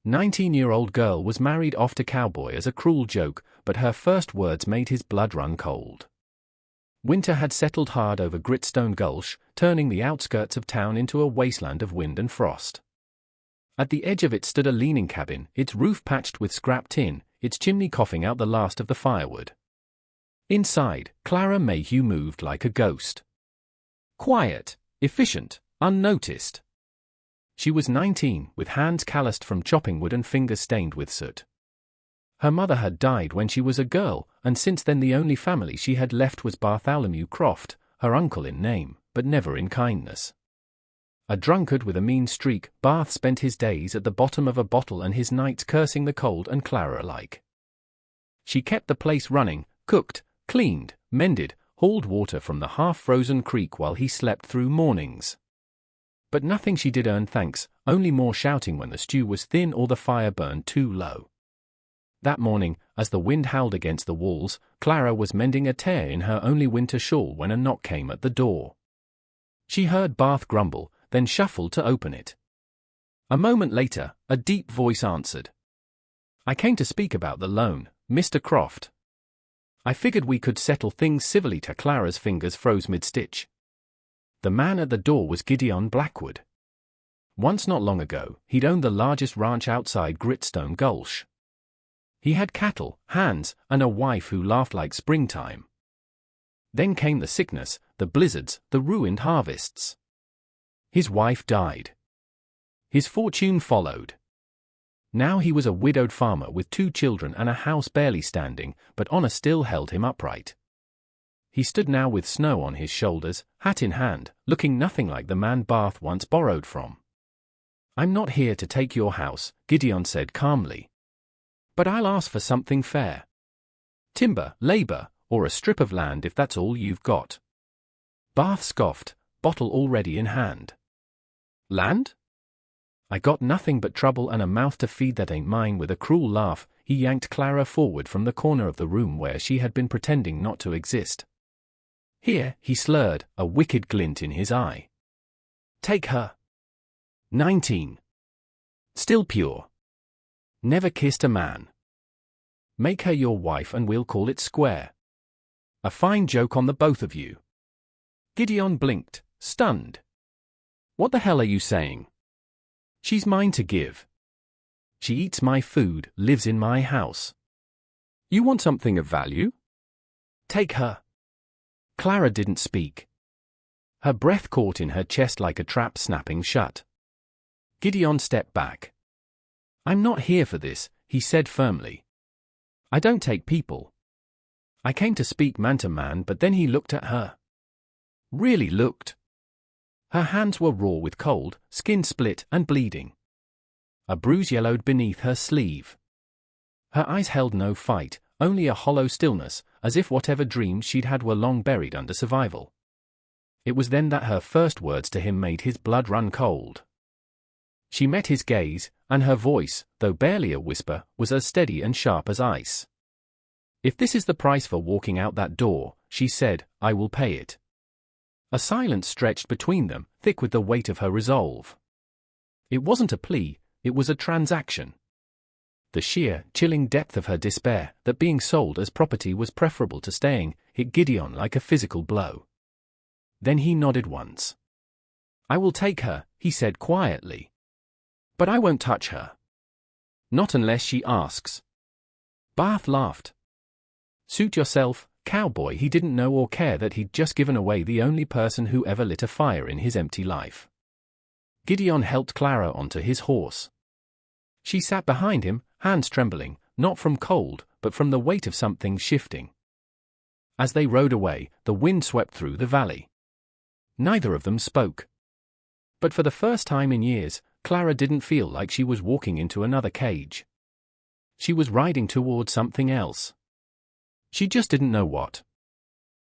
19-year-old girl was married off to cowboy as a cruel joke, but her first words made his blood run cold. Winter had settled hard over Gritstone Gulch, turning the outskirts of town into a wasteland of wind and frost. At the edge of it stood a leaning cabin, its roof patched with scrap tin, its chimney coughing out the last of the firewood. Inside, Clara Mayhew moved like a ghost. Quiet, efficient, unnoticed. She was 19, with hands calloused from chopping wood and fingers stained with soot. Her mother had died when she was a girl, and since then the only family she had left was Bartholomew Croft, her uncle in name, but never in kindness. A drunkard with a mean streak, Barth spent his days at the bottom of a bottle and his nights cursing the cold and Clara alike. She kept the place running, cooked, cleaned, mended, hauled water from the half-frozen creek while he slept through mornings. But nothing she did earned thanks, only more shouting when the stew was thin or the fire burned too low. That morning, as the wind howled against the walls, Clara was mending a tear in her only winter shawl when a knock came at the door. She heard Barth grumble, then shuffled to open it. A moment later, a deep voice answered. "I came to speak about the loan, Mr. Croft." "I figured we could settle things civilly." Clara's fingers froze mid-stitch. The man at the door was Gideon Blackwood. Once not long ago, he'd owned the largest ranch outside Gritstone Gulch. He had cattle, hands, and a wife who laughed like springtime. Then came the sickness, the blizzards, the ruined harvests. His wife died. His fortune followed. Now he was a widowed farmer with 2 children and a house barely standing, but honor still held him upright. He stood now with snow on his shoulders, hat in hand, looking nothing like the man Barth once borrowed from. "I'm not here to take your house," Gideon said calmly. "But I'll ask for something fair. Timber, labor, or a strip of land if that's all you've got." Barth scoffed, bottle already in hand. "Land? I got nothing but trouble and a mouth to feed that ain't mine." With a cruel laugh, he yanked Clara forward from the corner of the room where she had been pretending not to exist. "Here," he slurred, a wicked glint in his eye. "Take her. 19. Still pure. Never kissed a man. Make her your wife and we'll call it square. A fine joke on the both of you." Gideon blinked, stunned. "What the hell are you saying?" "She's mine to give. She eats my food, lives in my house. You want something of value? Take her." Clara didn't speak. Her breath caught in her chest like a trap snapping shut. Gideon stepped back. "I'm not here for this," he said firmly. "I don't take people. I came to speak man to man." But then he looked at her. Really looked. Her hands were raw with cold, skin split and bleeding. A bruise yellowed beneath her sleeve. Her eyes held no fight, only a hollow stillness, as if whatever dreams she'd had were long buried under survival. It was then that her first words to him made his blood run cold. She met his gaze, and her voice, though barely a whisper, was as steady and sharp as ice. "If this is the price for walking out that door," she said, "I will pay it." A silence stretched between them, thick with the weight of her resolve. It wasn't a plea, it was a transaction. The sheer, chilling depth of her despair, that being sold as property was preferable to staying, hit Gideon like a physical blow. Then he nodded once. "I will take her," he said quietly. "But I won't touch her. Not unless she asks." Barth laughed. "Suit yourself, cowboy." He didn't know or care that he'd just given away the only person who ever lit a fire in his empty life. Gideon helped Clara onto his horse. She sat behind him, hands trembling, not from cold, but from the weight of something shifting. As they rode away, the wind swept through the valley. Neither of them spoke. But for the first time in years, Clara didn't feel like she was walking into another cage. She was riding toward something else. She just didn't know what.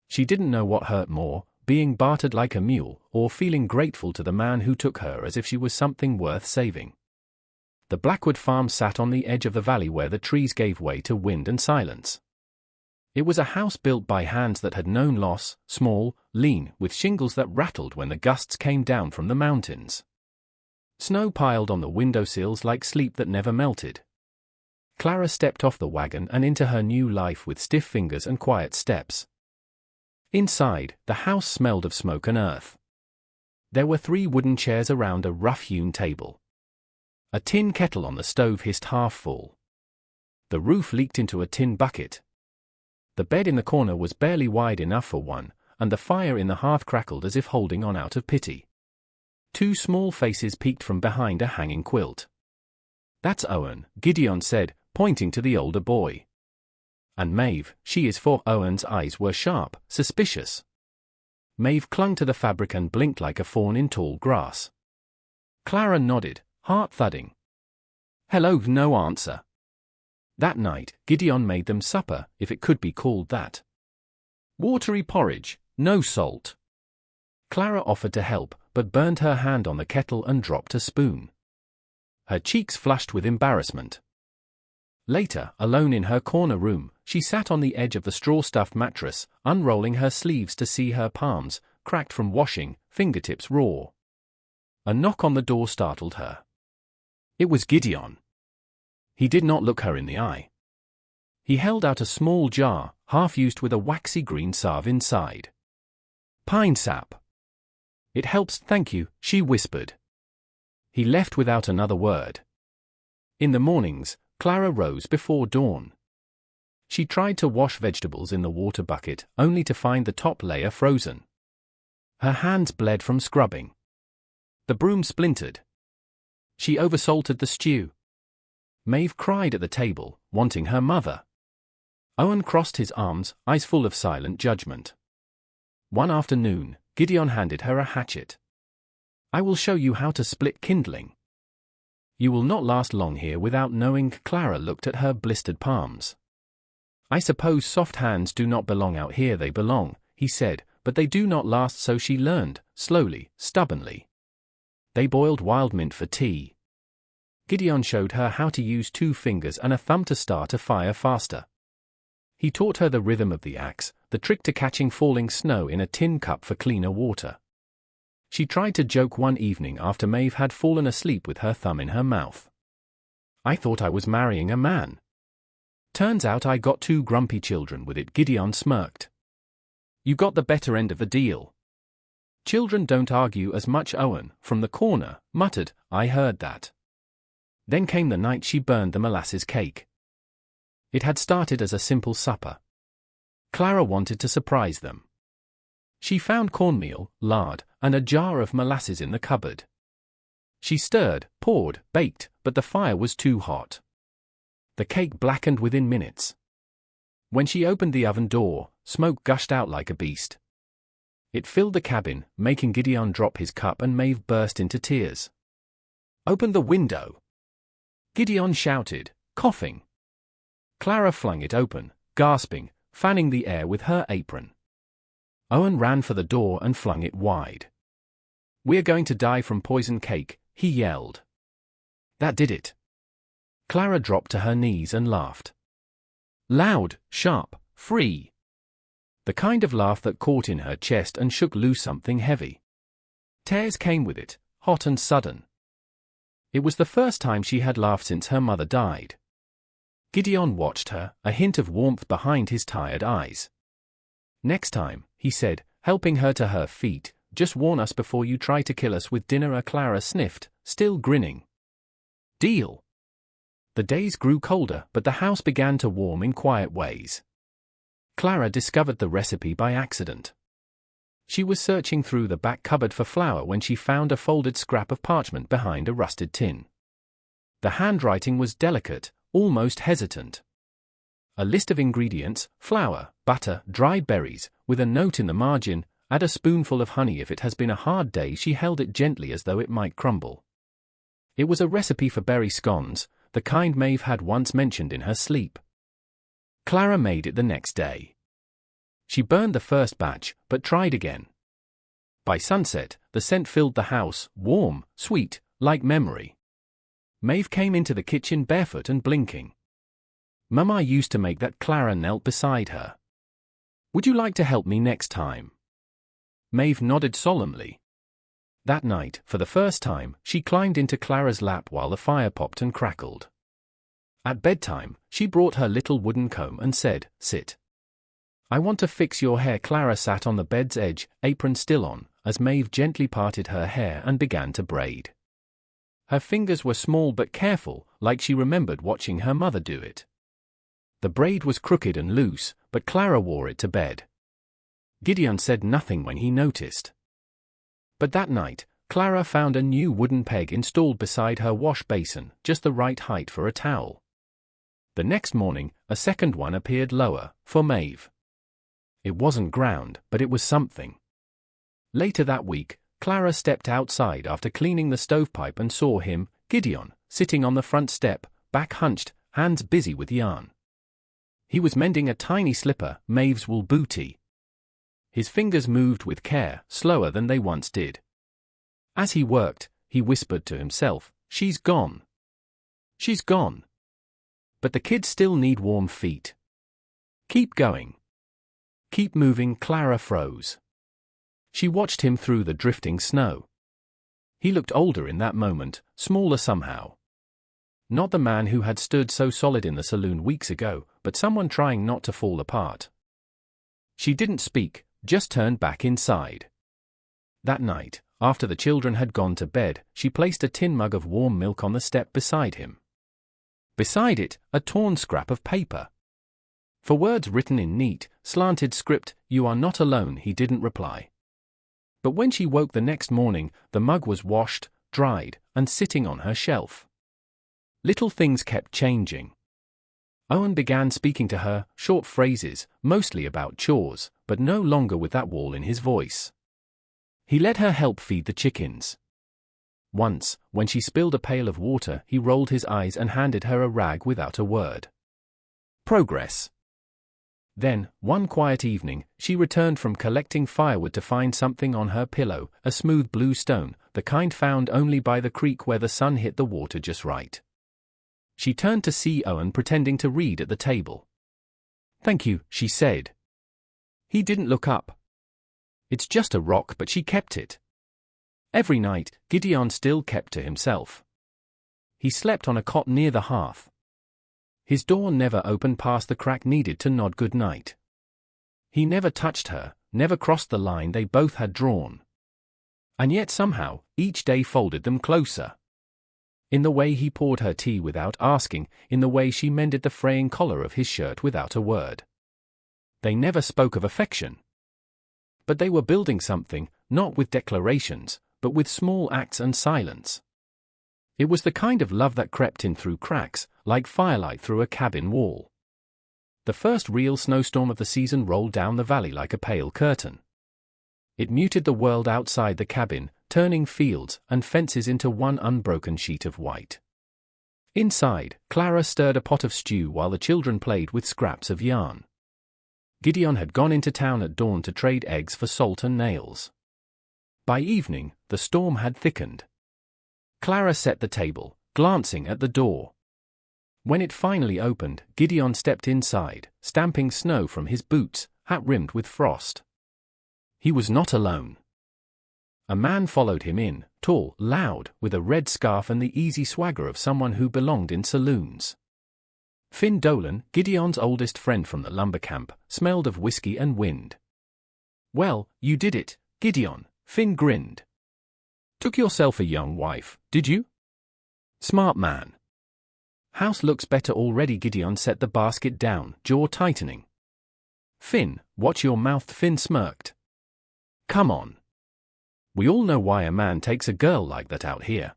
She didn't know what hurt more, being bartered like a mule, or feeling grateful to the man who took her as if she was something worth saving. The Blackwood farm sat on the edge of the valley where the trees gave way to wind and silence. It was a house built by hands that had known loss, small, lean, with shingles that rattled when the gusts came down from the mountains. Snow piled on the windowsills like sleep that never melted. Clara stepped off the wagon and into her new life with stiff fingers and quiet steps. Inside, the house smelled of smoke and earth. There were 3 wooden chairs around a rough-hewn table. A tin kettle on the stove hissed half full. The roof leaked into a tin bucket. The bed in the corner was barely wide enough for one, and the fire in the hearth crackled as if holding on out of pity. 2 small faces peeked from behind a hanging quilt. "That's Owen," Gideon said, pointing to the older boy. "And Maeve, she is for." Owen's eyes were sharp, suspicious. Maeve clung to the fabric and blinked like a fawn in tall grass. Clara nodded, heart thudding. "Hello," no answer. That night, Gideon made them supper, if it could be called that. Watery porridge, no salt. Clara offered to help, but burned her hand on the kettle and dropped a spoon. Her cheeks flushed with embarrassment. Later, alone in her corner room, she sat on the edge of the straw-stuffed mattress, unrolling her sleeves to see her palms, cracked from washing, fingertips raw. A knock on the door startled her. It was Gideon. He did not look her in the eye. He held out a small jar, half-used with a waxy green salve inside. "Pine sap." "It helps, thank you," she whispered. He left without another word. In the mornings, Clara rose before dawn. She tried to wash vegetables in the water bucket, only to find the top layer frozen. Her hands bled from scrubbing. The broom splintered. She oversalted the stew. Maeve cried at the table, wanting her mother. Owen crossed his arms, eyes full of silent judgment. One afternoon, Gideon handed her a hatchet. "I will show you how to split kindling. You will not last long here without knowing." Clara looked at her blistered palms. "I suppose soft hands do not belong out here." "They belong," he said, "but they do not last." So she learned, slowly, stubbornly. They boiled wild mint for tea. Gideon showed her how to use 2 fingers and a thumb to start a fire faster. He taught her the rhythm of the axe, the trick to catching falling snow in a tin cup for cleaner water. She tried to joke one evening after Maeve had fallen asleep with her thumb in her mouth. "I thought I was marrying a man. Turns out I got 2 grumpy children with it." Gideon smirked. "You got the better end of the deal." "Children don't argue as much." Owen, from the corner, muttered, "I heard that." Then came the night she burned the molasses cake. It had started as a simple supper. Clara wanted to surprise them. She found cornmeal, lard, and a jar of molasses in the cupboard. She stirred, poured, baked, but the fire was too hot. The cake blackened within minutes. When she opened the oven door, smoke gushed out like a beast. It filled the cabin, making Gideon drop his cup, and Maeve burst into tears. "Open the window!" Gideon shouted, coughing. Clara flung it open, gasping, fanning the air with her apron. Owen ran for the door and flung it wide. "We're going to die from poison cake," he yelled. That did it. Clara dropped to her knees and laughed. Loud, sharp, free. The kind of laugh that caught in her chest and shook loose something heavy. Tears came with it, hot and sudden. It was the first time she had laughed since her mother died. Gideon watched her, a hint of warmth behind his tired eyes. "Next time," he said, helping her to her feet, "just warn us before you try to kill us with dinner." Clara sniffed, still grinning. "Deal." The days grew colder, but the house began to warm in quiet ways. Clara discovered the recipe by accident. She was searching through the back cupboard for flour when she found a folded scrap of parchment behind a rusted tin. The handwriting was delicate, almost hesitant. A list of ingredients: flour, butter, dried berries, with a note in the margin, "Add a spoonful of honey if it has been a hard day." She held it gently as though it might crumble. It was a recipe for berry scones, the kind Maeve had once mentioned in her sleep. Clara made it the next day. She burned the first batch, but tried again. By sunset, the scent filled the house, warm, sweet, like memory. Maeve came into the kitchen barefoot and blinking. "Mama used to make that." Clara knelt beside her. "Would you like to help me next time?" Maeve nodded solemnly. That night, for the first time, she climbed into Clara's lap while the fire popped and crackled. At bedtime, she brought her little wooden comb and said, "Sit. I want to fix your hair." Clara sat on the bed's edge, apron still on, as Maeve gently parted her hair and began to braid. Her fingers were small but careful, like she remembered watching her mother do it. The braid was crooked and loose, but Clara wore it to bed. Gideon said nothing when he noticed. But that night, Clara found a new wooden peg installed beside her wash basin, just the right height for a towel. The next morning, a second one appeared lower, for Maeve. It wasn't ground, but it was something. Later that week, Clara stepped outside after cleaning the stovepipe and saw him, Gideon, sitting on the front step, back hunched, hands busy with yarn. He was mending a tiny slipper, Maeve's wool bootie. His fingers moved with care, slower than they once did. As he worked, he whispered to himself, "She's gone. She's gone. But the kids still need warm feet. Keep going. Keep moving." Clara froze. She watched him through the drifting snow. He looked older in that moment, smaller somehow. Not the man who had stood so solid in the saloon weeks ago, but someone trying not to fall apart. She didn't speak, just turned back inside. That night, after the children had gone to bed, she placed a tin mug of warm milk on the step beside him. Beside it, a torn scrap of paper. For words written in neat, slanted script, "You are not alone," he didn't reply. But when she woke the next morning, the mug was washed, dried, and sitting on her shelf. Little things kept changing. Owen began speaking to her, short phrases, mostly about chores, but no longer with that wall in his voice. He let her help feed the chickens. Once, when she spilled a pail of water, he rolled his eyes and handed her a rag without a word. Progress. Then, one quiet evening, she returned from collecting firewood to find something on her pillow, a smooth blue stone, the kind found only by the creek where the sun hit the water just right. She turned to see Owen pretending to read at the table. "Thank you," she said. He didn't look up. "It's just a rock," but she kept it. Every night, Gideon still kept to himself. He slept on a cot near the hearth. His door never opened past the crack needed to nod good night. He never touched her, never crossed the line they both had drawn. And yet somehow, each day folded them closer. In the way he poured her tea without asking, in the way she mended the fraying collar of his shirt without a word. They never spoke of affection. But they were building something, not with declarations, but with small acts and silence. It was the kind of love that crept in through cracks, like firelight through a cabin wall. The first real snowstorm of the season rolled down the valley like a pale curtain. It muted the world outside the cabin, turning fields and fences into one unbroken sheet of white. Inside, Clara stirred a pot of stew while the children played with scraps of yarn. Gideon had gone into town at dawn to trade eggs for salt and nails. By evening, the storm had thickened. Clara set the table, glancing at the door. When it finally opened, Gideon stepped inside, stamping snow from his boots, hat rimmed with frost. He was not alone. A man followed him in, tall, loud, with a red scarf and the easy swagger of someone who belonged in saloons. Finn Dolan, Gideon's oldest friend from the lumber camp, smelled of whiskey and wind. "Well, you did it, Gideon," Finn grinned. "Took yourself a young wife, did you? Smart man." "House looks better already." Gideon set the basket down, jaw tightening. "Finn, watch your mouth." Finn smirked. "Come on. We all know why a man takes a girl like that out here.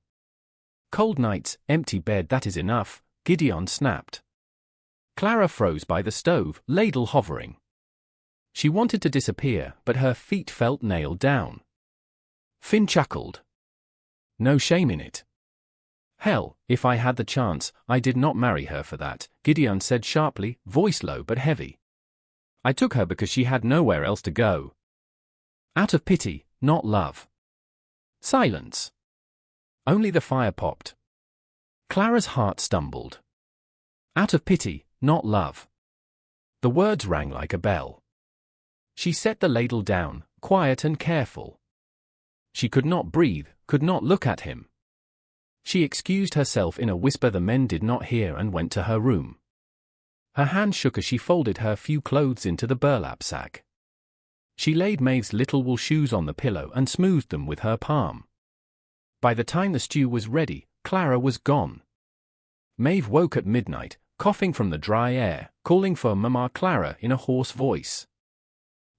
Cold nights, empty bed, that is enough," Gideon snapped. Clara froze by the stove, ladle hovering. She wanted to disappear, but her feet felt nailed down. Finn chuckled. "No shame in it." "Hell, if I had the chance, I did not marry her for that," Gideon said sharply, voice low but heavy. "I took her because she had nowhere else to go. Out of pity, not love." Silence. Only the fire popped. Clara's heart stumbled. Out of pity, not love. The words rang like a bell. She set the ladle down, quiet and careful. She could not breathe, could not look at him. She excused herself in a whisper the men did not hear and went to her room. Her hand shook as she folded her few clothes into the burlap sack. She laid Maeve's little wool shoes on the pillow and smoothed them with her palm. By the time the stew was ready, Clara was gone. Maeve woke at midnight, coughing from the dry air, calling for Mama Clara in a hoarse voice.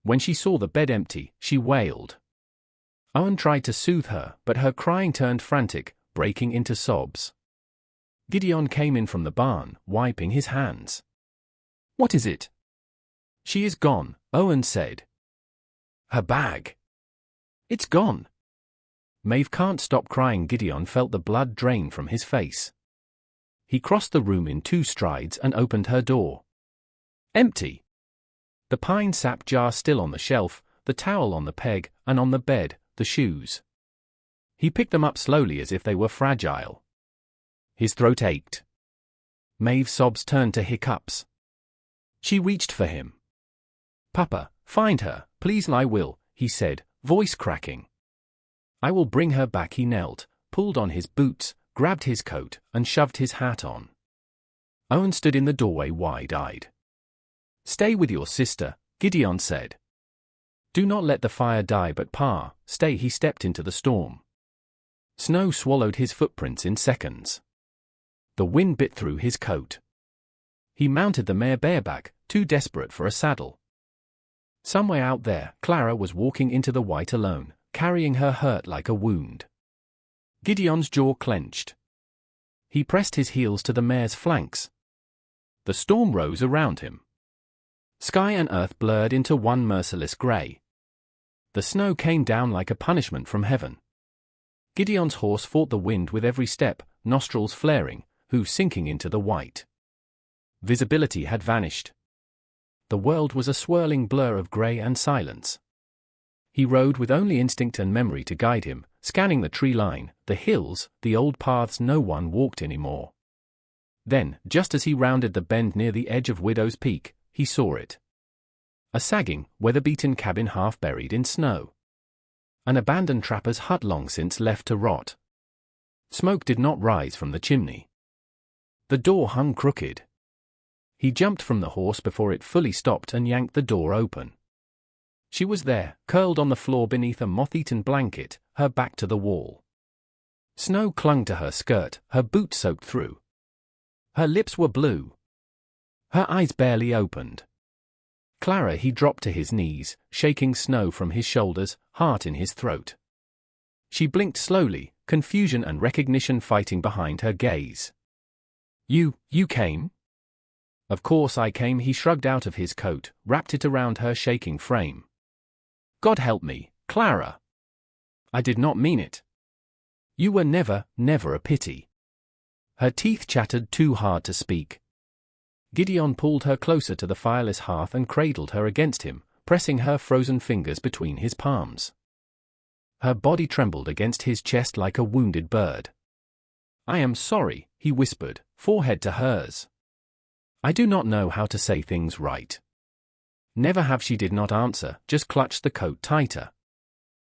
When she saw the bed empty, she wailed. Owen tried to soothe her, but her crying turned frantic, breaking into sobs. Gideon came in from the barn, wiping his hands. "What is it?" "She is gone," Owen said. "Her bag." "It's gone." Maeve can't stop crying. Gideon felt the blood drain from his face. He crossed the room in 2 strides and opened her door. Empty. The pine sap jar still on the shelf, the towel on the peg, and on the bed, the shoes. He picked them up slowly as if they were fragile. His throat ached. Maeve's sobs turned to hiccups. She reached for him. "Papa, find her, please." "I will," he said, voice cracking. "I will bring her back." He knelt, pulled on his boots, grabbed his coat, and shoved his hat on. Owen stood in the doorway wide-eyed. "Stay with your sister," Gideon said. "Do not let the fire die." "But Pa, stay." He stepped into the storm. Snow swallowed his footprints in seconds. The wind bit through his coat. He mounted the mare bareback, too desperate for a saddle. Somewhere out there, Clara was walking into the white alone, carrying her hurt like a wound. Gideon's jaw clenched. He pressed his heels to the mare's flanks. The storm rose around him. Sky and earth blurred into one merciless gray. The snow came down like a punishment from heaven. Gideon's horse fought the wind with every step, nostrils flaring, hooves sinking into the white. Visibility had vanished. The world was a swirling blur of gray and silence. He rode with only instinct and memory to guide him, scanning the tree line, the hills, the old paths no one walked anymore. Then, just as he rounded the bend near the edge of Widow's Peak, he saw it. A sagging, weather-beaten cabin half buried in snow. An abandoned trapper's hut long since left to rot. Smoke did not rise from the chimney. The door hung crooked. He jumped from the horse before it fully stopped and yanked the door open. She was there, curled on the floor beneath a moth-eaten blanket, her back to the wall. Snow clung to her skirt, her boots soaked through. Her lips were blue. Her eyes barely opened. "Clara." He dropped to his knees, shaking snow from his shoulders, heart in his throat. She blinked slowly, confusion and recognition fighting behind her gaze. You came?" "Of course I came." He shrugged out of his coat, wrapped it around her shaking frame. "God help me, Clara. I did not mean it. You were never a pity." Her teeth chattered too hard to speak. Gideon pulled her closer to the fireless hearth and cradled her against him, pressing her frozen fingers between his palms. Her body trembled against his chest like a wounded bird. "I am sorry," he whispered, forehead to hers. "I do not know how to say things right." "Never have." She did not answer, just clutched the coat tighter.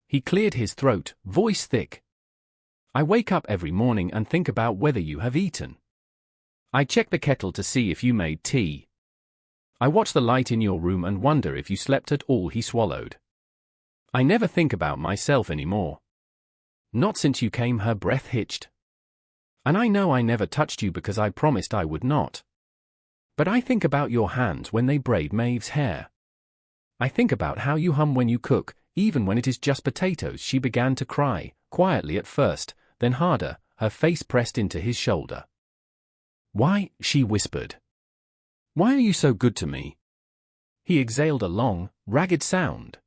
He cleared his throat, voice thick. "I wake up every morning and think about whether you have eaten. I check the kettle to see if you made tea. I watch the light in your room and wonder if you slept at all." He swallowed. "I never think about myself anymore. Not since you came." Her breath hitched. "And I know I never touched you because I promised I would not. But I think about your hands when they braid Maeve's hair. I think about how you hum when you cook, even when it is just potatoes." She began to cry, quietly at first, then harder, her face pressed into his shoulder. "Why?" she whispered. "Why are you so good to me?" He exhaled a long, ragged sound.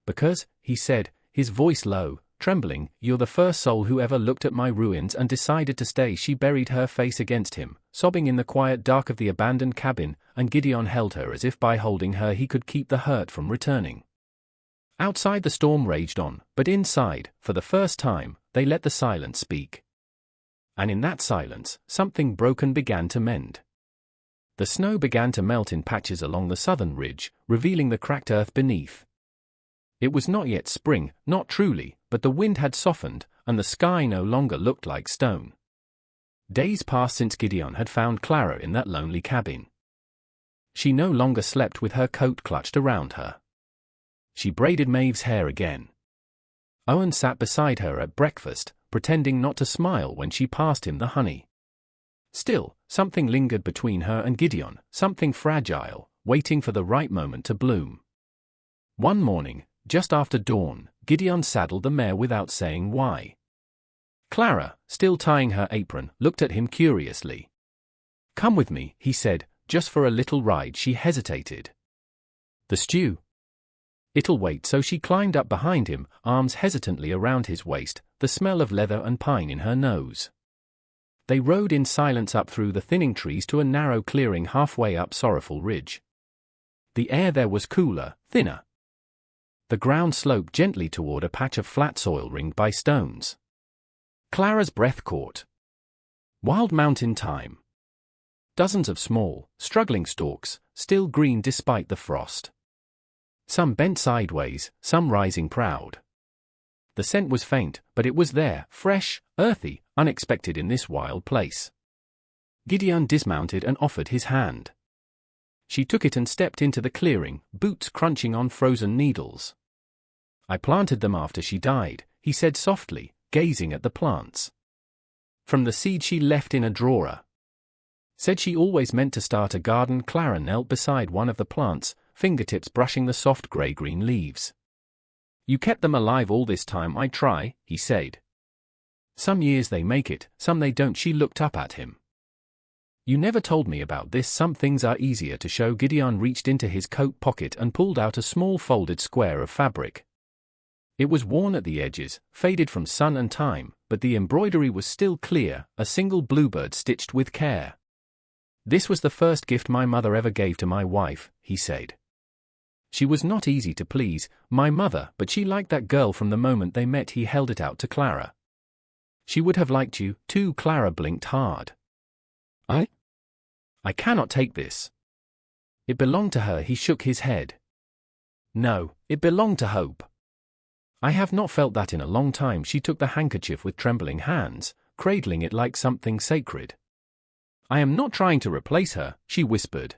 "Because," he said, his voice low, trembling, "you're the first soul who ever looked at my ruins and decided to stay." She buried her face against him, sobbing in the quiet dark of the abandoned cabin, and Gideon held her as if by holding her he could keep the hurt from returning. Outside the storm raged on, but inside, for the first time, they let the silence speak. And in that silence, something broken began to mend. The snow began to melt in patches along the southern ridge, revealing the cracked earth beneath. It was not yet spring, not truly, but the wind had softened, and the sky no longer looked like stone. Days passed since Gideon had found Clara in that lonely cabin. She no longer slept with her coat clutched around her. She braided Maeve's hair again. Owen sat beside her at breakfast, pretending not to smile when she passed him the honey. Still, something lingered between her and Gideon, something fragile, waiting for the right moment to bloom. One morning, just after dawn, Gideon saddled the mare without saying why. Clara, still tying her apron, looked at him curiously. "Come with me," he said, "just for a little ride." She hesitated. "The stew?" "It'll wait." So she climbed up behind him, arms hesitantly around his waist, the smell of leather and pine in her nose. They rode in silence up through the thinning trees to a narrow clearing halfway up Sorrowful Ridge. The air there was cooler, thinner. The ground sloped gently toward a patch of flat soil ringed by stones. Clara's breath caught. Wild mountain thyme. Dozens of small, struggling stalks, still green despite the frost. Some bent sideways, some rising proud. The scent was faint, but it was there, fresh, earthy, unexpected in this wild place. Gideon dismounted and offered his hand. She took it and stepped into the clearing, boots crunching on frozen needles. "I planted them after she died," he said softly, gazing at the plants. "From the seed she left in a drawer." Said she always meant to start a garden. Clara knelt beside one of the plants, fingertips brushing the soft grey-green leaves. "You kept them alive all this time." "I try," he said. "Some years they make it, some they don't." She looked up at him. "You never told me about this." "Some things are easier to show." Gideon reached into his coat pocket and pulled out a small folded square of fabric. It was worn at the edges, faded from sun and time, but the embroidery was still clear, a single bluebird stitched with care. "This was the first gift my mother ever gave to my wife," he said. "She was not easy to please, my mother, but she liked that girl from the moment they met." He held it out to Clara. "She would have liked you, too." Clara blinked hard. I cannot take this." "It belonged to her." He shook his head. "No, it belonged to Hope." "I have not felt that in a long time." She took the handkerchief with trembling hands, cradling it like something sacred. "I am not trying to replace her," she whispered.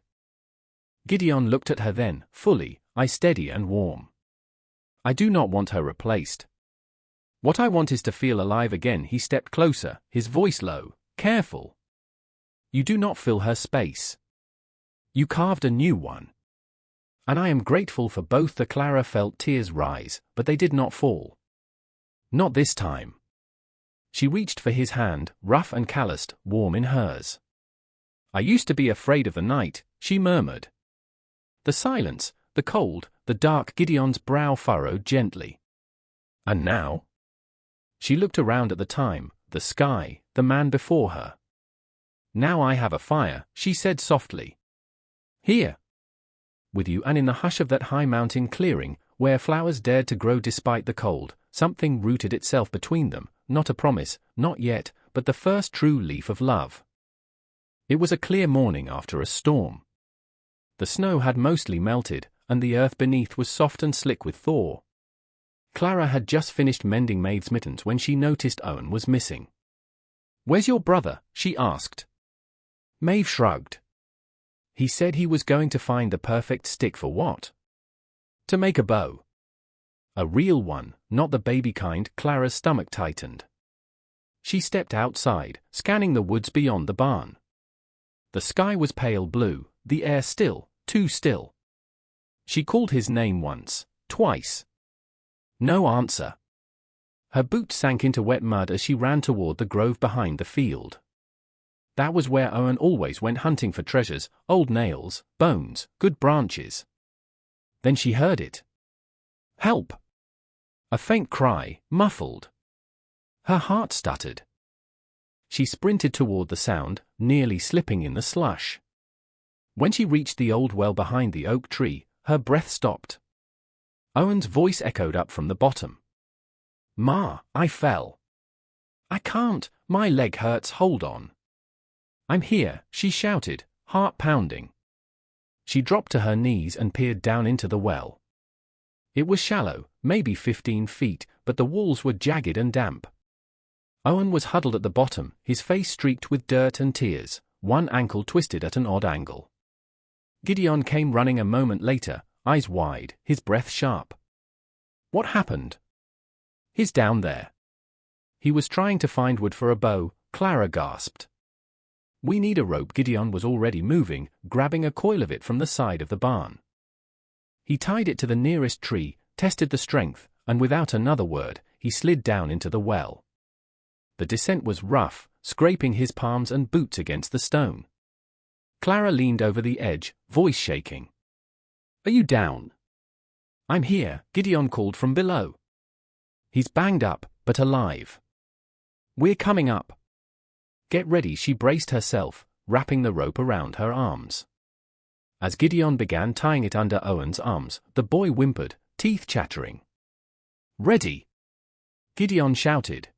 Gideon looked at her then, fully, eyes steady and warm. "I do not want her replaced. What I want is to feel alive again." He stepped closer, his voice low, careful. "You do not fill her space. You carved a new one. And I am grateful for both." The Clara felt tears rise, but they did not fall. Not this time. She reached for his hand, rough and calloused, warm in hers. "I used to be afraid of the night," she murmured. The silence, the cold, the dark. Gideon's brow furrowed gently. "And now?" She looked around at the time, the sky, the man before her. "Now I have a fire," she said softly. "Here. With you." And in the hush of that high mountain clearing, where flowers dared to grow despite the cold, something rooted itself between them, not a promise, not yet, but the first true leaf of love. It was a clear morning after a storm. The snow had mostly melted, and the earth beneath was soft and slick with thaw. Clara had just finished mending Maeve's mittens when she noticed Owen was missing. "Where's your brother?" she asked. Maeve shrugged. "He said he was going to find the perfect stick." "For what?" "To make a bow." "A real one, not the baby kind." Clara's stomach tightened. She stepped outside, scanning the woods beyond the barn. The sky was pale blue, the air still, too still. She called his name once, twice. No answer. Her boots sank into wet mud as she ran toward the grove behind the field. That was where Owen always went hunting for treasures, old nails, bones, good branches. Then she heard it. "Help!" A faint cry, muffled. Her heart stuttered. She sprinted toward the sound, nearly slipping in the slush. When she reached the old well behind the oak tree, her breath stopped. Owen's voice echoed up from the bottom. "Ma, I fell. I can't, my leg hurts, hold on." "I'm here," she shouted, heart pounding. She dropped to her knees and peered down into the well. It was shallow, maybe 15 feet, but the walls were jagged and damp. Owen was huddled at the bottom, his face streaked with dirt and tears, one ankle twisted at an odd angle. Gideon came running a moment later, eyes wide, his breath sharp. "What happened?" "He's down there." "He was trying to find wood for a bow," Clara gasped. "We need a rope." Gideon was already moving, grabbing a coil of it from the side of the barn. He tied it to the nearest tree, tested the strength, and without another word, he slid down into the well. The descent was rough, scraping his palms and boots against the stone. Clara leaned over the edge, voice shaking. "Are you down?" "I'm here," Gideon called from below. "He's banged up, but alive." "We're coming up." "Get ready." She braced herself, wrapping the rope around her arms. As Gideon began tying it under Owen's arms, the boy whimpered, teeth chattering. "Ready!" Gideon shouted.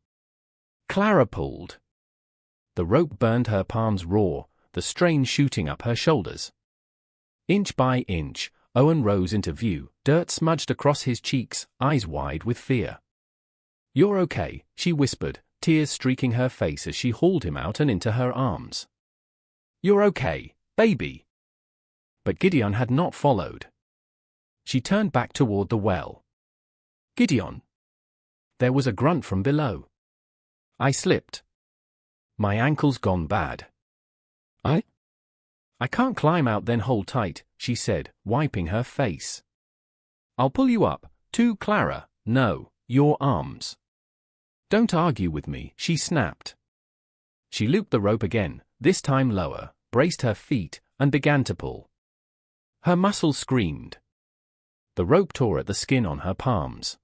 Clara pulled. The rope burned her palms raw, the strain shooting up her shoulders. Inch by inch, Owen rose into view, dirt smudged across his cheeks, eyes wide with fear. "You're okay," she whispered, tears streaking her face as she hauled him out and into her arms. "You're okay, baby." But Gideon had not followed. She turned back toward the well. "Gideon!" There was a grunt from below. "I slipped. My ankle's gone bad." I can't climb out." "Then hold tight," she said, wiping her face. "I'll pull you up, too." "Clara, no, your arms." "Don't argue with me," she snapped. She looped the rope again, this time lower, braced her feet, and began to pull. Her muscles screamed. The rope tore at the skin on her palms.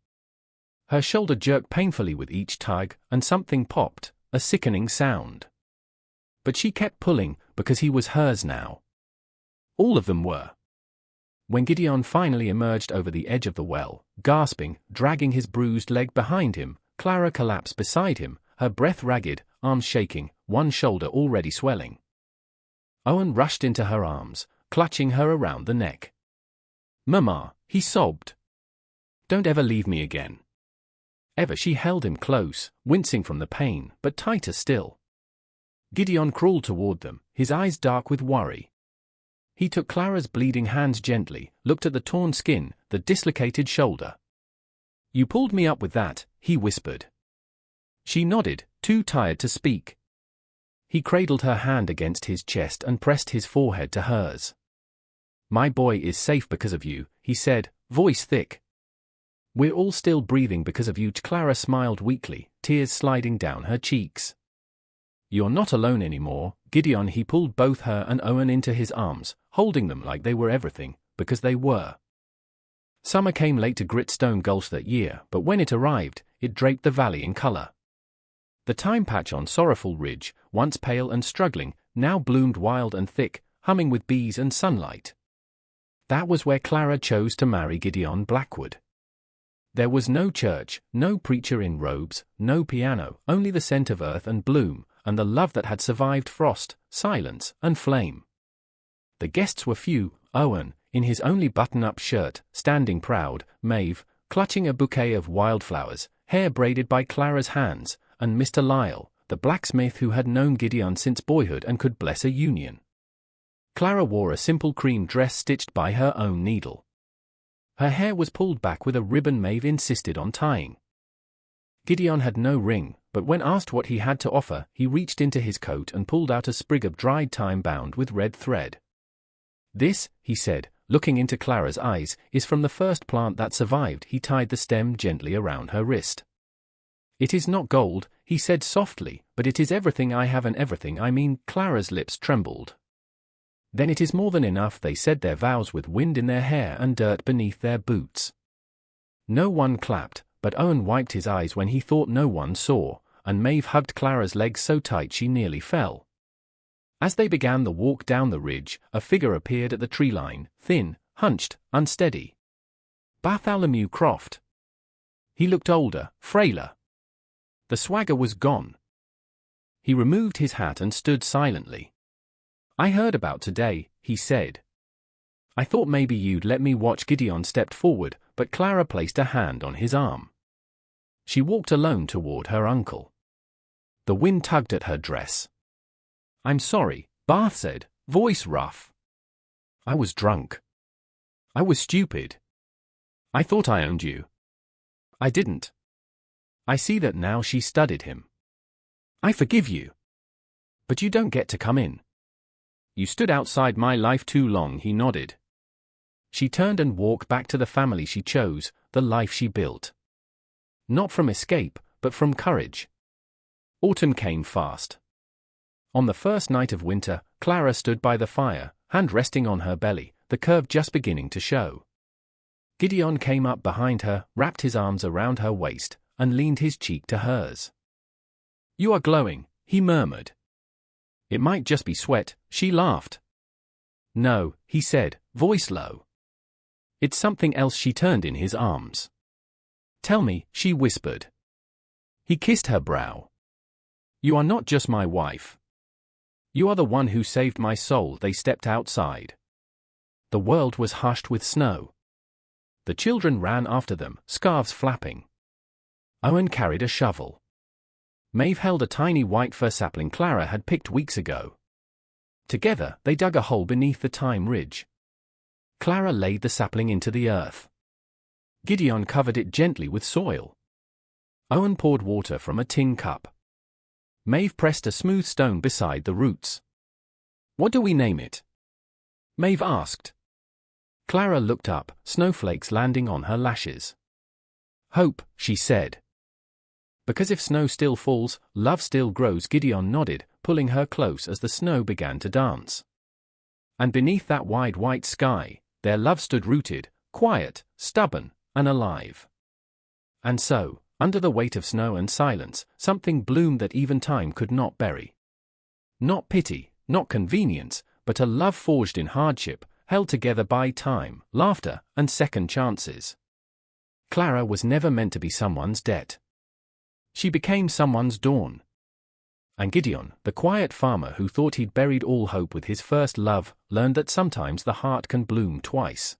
Her shoulder jerked painfully with each tug, and something popped, a sickening sound. But she kept pulling, because he was hers now. All of them were. When Gideon finally emerged over the edge of the well, gasping, dragging his bruised leg behind him, Clara collapsed beside him, her breath ragged, arms shaking, one shoulder already swelling. Owen rushed into her arms, clutching her around the neck. "Mama," he sobbed. "Don't ever leave me again." Ever. She held him close, wincing from the pain, but tighter still. Gideon crawled toward them, his eyes dark with worry. He took Clara's bleeding hands gently, looked at the torn skin, the dislocated shoulder. "You pulled me up with that," he whispered. She nodded, too tired to speak. He cradled her hand against his chest and pressed his forehead to hers. "My boy is safe because of you," he said, voice thick. "We're all still breathing because of you." Clara smiled weakly, tears sliding down her cheeks. "You're not alone anymore, Gideon." He pulled both her and Owen into his arms, holding them like they were everything, because they were. Summer came late to Gritstone Gulch that year, but when it arrived, it draped the valley in color. The thyme patch on Sorrowful Ridge, once pale and struggling, now bloomed wild and thick, humming with bees and sunlight. That was where Clara chose to marry Gideon Blackwood. There was no church, no preacher in robes, no piano, only the scent of earth and bloom, and the love that had survived frost, silence, and flame. The guests were few: Owen, in his only button-up shirt, standing proud, Maeve, clutching a bouquet of wildflowers, hair braided by Clara's hands, and Mr. Lyle, the blacksmith who had known Gideon since boyhood and could bless a union. Clara wore a simple cream dress stitched by her own needle. Her hair was pulled back with a ribbon Maeve insisted on tying. Gideon had no ring, but when asked what he had to offer, he reached into his coat and pulled out a sprig of dried thyme bound with red thread. "This," he said, looking into Clara's eyes, "is from the first plant that survived." He tied the stem gently around her wrist. "It is not gold," he said softly, "but it is everything I have, and everything I mean." Clara's lips trembled. "Then it is more than enough." They said their vows with wind in their hair and dirt beneath their boots. No one clapped, but Owen wiped his eyes when he thought no one saw, and Maeve hugged Clara's legs so tight she nearly fell. As they began the walk down the ridge, a figure appeared at the tree line, thin, hunched, unsteady. Bartholomew Croft. He looked older, frailer. The swagger was gone. He removed his hat and stood silently. "I heard about today," he said. "I thought maybe you'd let me watch." Gideon stepped forward, but Clara placed a hand on his arm. She walked alone toward her uncle. The wind tugged at her dress. "I'm sorry," Barth said, voice rough. "I was drunk. I was stupid. I thought I owned you. I didn't. I see that now," she studied him. "I forgive you. But you don't get to come in. You stood outside my life too long," he nodded. She turned and walked back to the family she chose, the life she built. Not from escape, but from courage. Autumn came fast. On the first night of winter, Clara stood by the fire, hand resting on her belly, the curve just beginning to show. Gideon came up behind her, wrapped his arms around her waist, and leaned his cheek to hers. "You are glowing," he murmured. "It might just be sweat," she laughed. "No," he said, voice low. "It's something else." She turned in his arms. "Tell me," she whispered. He kissed her brow. "You are not just my wife. You are the one who saved my soul." They stepped outside. The world was hushed with snow. The children ran after them, scarves flapping. Owen carried a shovel. Maeve held a tiny white fir sapling Clara had picked weeks ago. Together, they dug a hole beneath the thyme ridge. Clara laid the sapling into the earth. Gideon covered it gently with soil. Owen poured water from a tin cup. Maeve pressed a smooth stone beside the roots. "What do we name it?" Maeve asked. Clara looked up, snowflakes landing on her lashes. "Hope," she said. "Because if snow still falls, love still grows." Gideon nodded, pulling her close as the snow began to dance. And beneath that wide white sky, their love stood rooted, quiet, stubborn, and alive. And so, under the weight of snow and silence, something bloomed that even time could not bury. Not pity, not convenience, but a love forged in hardship, held together by time, laughter, and second chances. Clara was never meant to be someone's debt. She became someone's dawn. And Gideon, the quiet farmer who thought he'd buried all hope with his first love, learned that sometimes the heart can bloom twice.